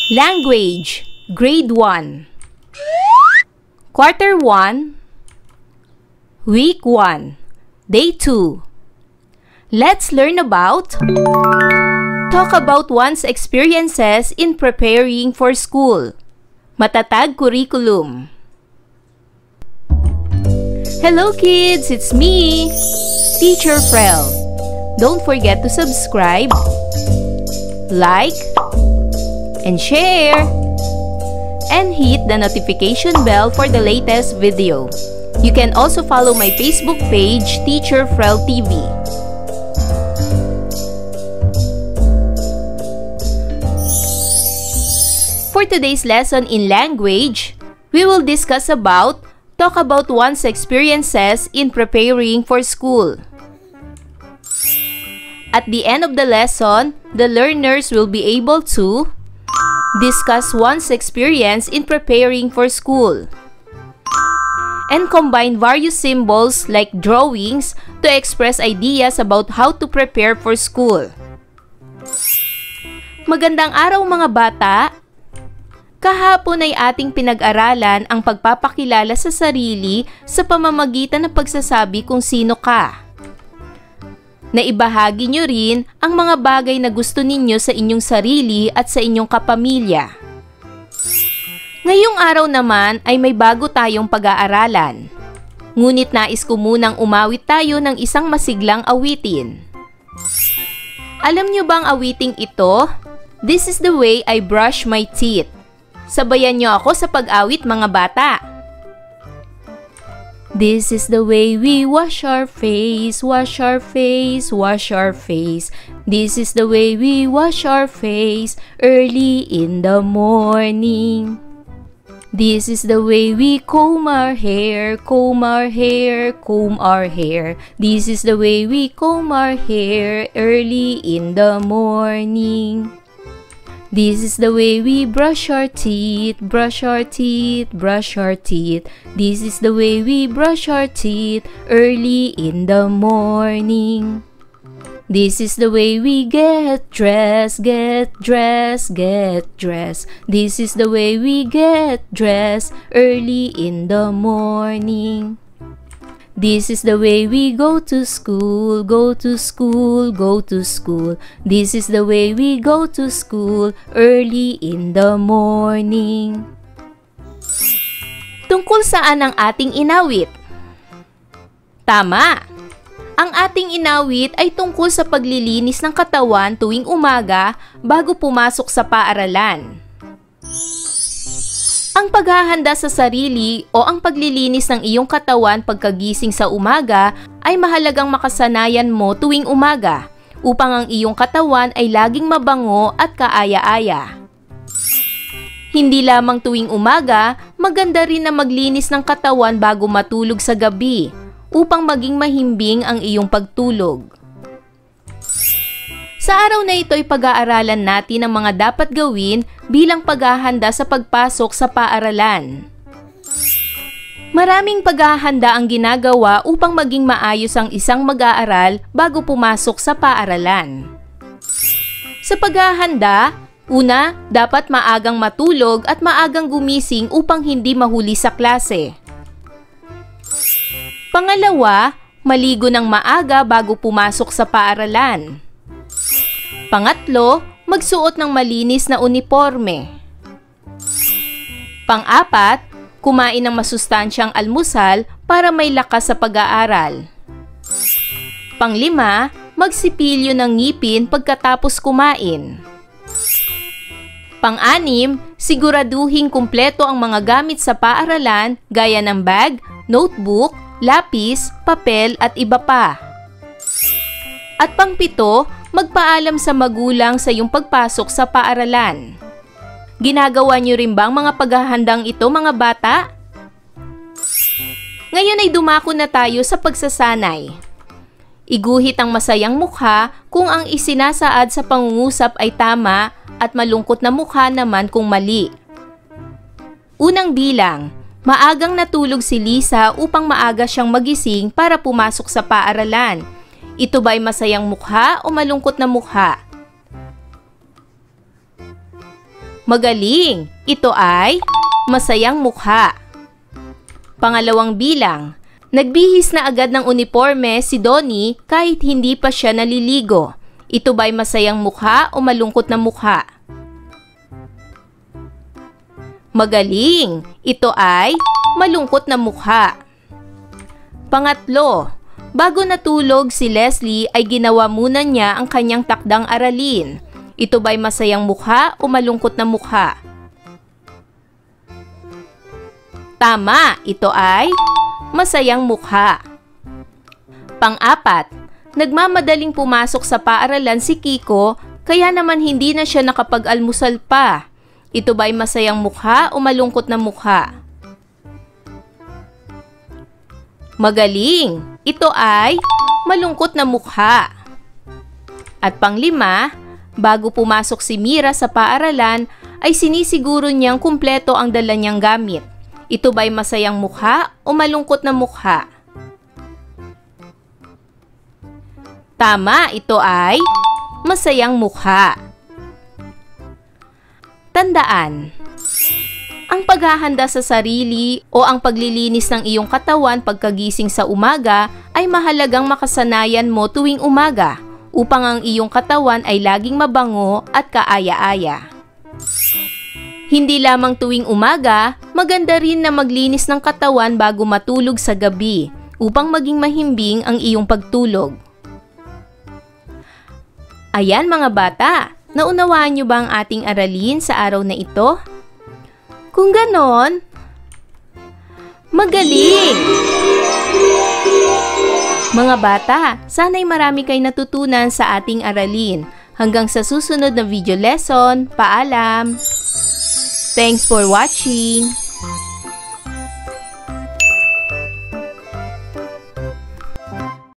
Language, Grade 1, Quarter 1, Week 1, Day 2. Let's learn about talk about one's experiences in preparing for school. Matatag curriculum. Hello kids, it's me, Teacher Frel. Don't forget to subscribe, like, and share, and hit the notification bell for the latest video. You can also follow my Facebook page, Teacher Frel TV. For today's lesson in language, we will discuss about talk about one's experiences in preparing for school. At the end of the lesson, the learners will be able to discuss one's experience in preparing for school and combine various symbols like drawings to express ideas about how to prepare for school. Magandang araw mga bata! Kahapon ay ating pinag-aralan ang pagpapakilala sa sarili sa pamamagitan ng pagsasabi kung sino ka. Naibahagi nyo rin ang mga bagay na gusto ninyo sa inyong sarili at sa inyong kapamilya. Ngayong araw naman ay may bago tayong pag-aaralan. Ngunit nais ko munang umawit tayo ng isang masiglang awitin. Alam nyo bang awiting ito? This is the way I brush my teeth. Sabayan nyo ako sa pag-awit mga bata. This is the way we wash our face, wash our face, wash our face. This is the way we wash our face early in the morning. This is the way we comb our hair, comb our hair, comb our hair. This is the way we comb our hair early in the morning. This is the way we brush our teeth, brush our teeth, brush our teeth. This is the way we brush our teeth early in the morning. This is the way we get dressed, get dressed, get dressed. This is the way we get dressed early in the morning. This is the way we go to school, go to school, go to school. This is the way we go to school early in the morning. Tungkol saan ang ating inawit? Tama! Ang ating inawit ay tungkol sa paglilinis ng katawan tuwing umaga bago pumasok sa paaralan. Ang paghahanda sa sarili o ang paglilinis ng iyong katawan pagkagising sa umaga ay mahalagang makasanayan mo tuwing umaga upang ang iyong katawan ay laging mabango at kaaya-aya. Hindi lamang tuwing umaga, maganda rin na maglinis ng katawan bago matulog sa gabi upang maging mahimbing ang iyong pagtulog. Sa araw na ito ay pag-aaralan natin ang mga dapat gawin bilang paghahanda sa pagpasok sa paaralan. Maraming paghahanda ang ginagawa upang maging maayos ang isang mag-aaral bago pumasok sa paaralan. Sa paghahanda, una, dapat maagang matulog at maagang gumising upang hindi mahuli sa klase. Pangalawa, maligo ng maaga bago pumasok sa paaralan. Pangatlo, magsuot ng malinis na uniporme. Pang-apat, kumain ng masustansyang almusal para may lakas sa pag-aaral. Pang-lima, magsipilyo ng ngipin pagkatapos kumain. Pang-anim, siguraduhing kumpleto ang mga gamit sa paaralan gaya ng bag, notebook, lapis, papel at iba pa. At pang-pito, magpaalam sa magulang sa iyong pagpasok sa paaralan. Ginagawa niyo rin bang mga paghahandang ito mga bata? Ngayon ay dumako na tayo sa pagsasanay. Iguhit ang masayang mukha kung ang isinasaad sa pangungusap ay tama at malungkot na mukha naman kung mali. Unang bilang, maagang natulog si Lisa upang maaga siyang magising para pumasok sa paaralan. Ito ba'y masayang mukha o malungkot na mukha? Magaling! Ito ay masayang mukha. Pangalawang bilang. Nagbihis na agad ng uniforme si Donnie kahit hindi pa siya naliligo. Ito ba'y masayang mukha o malungkot na mukha? Magaling! Ito ay malungkot na mukha. Pangatlo. Bago natulog si Leslie ay ginawa muna niya ang kanyang takdang aralin. Ito ba'y masayang mukha o malungkot na mukha? Tama, ito ay masayang mukha. Pang-apat, nagmamadaling pumasok sa paaralan si Kiko kaya naman hindi na siya nakapag-almusal pa. Ito ba'y masayang mukha o malungkot na mukha? Magaling, ito ay malungkot na mukha. At pang-lima, bago pumasok si Mira sa paaralan, ay sinisiguro niyang kumpleto ang dala niyang gamit. Ito ba'y masayang mukha o malungkot na mukha? Tama, ito ay masayang mukha. Tandaan, ang paghahanda sa sarili o ang paglilinis ng iyong katawan pagkagising sa umaga ay mahalagang makasanayan mo tuwing umaga upang ang iyong katawan ay laging mabango at kaaya-aya. Hindi lamang tuwing umaga, maganda rin na maglinis ng katawan bago matulog sa gabi upang maging mahimbing ang iyong pagtulog. Ayan mga bata, naunawaan niyo ba ang ating aralin sa araw na ito? Kung ganon, magaling! Mga bata, sana'y marami kayo natutunan sa ating aralin. Hanggang sa susunod na video lesson, paalam! Thanks for watching!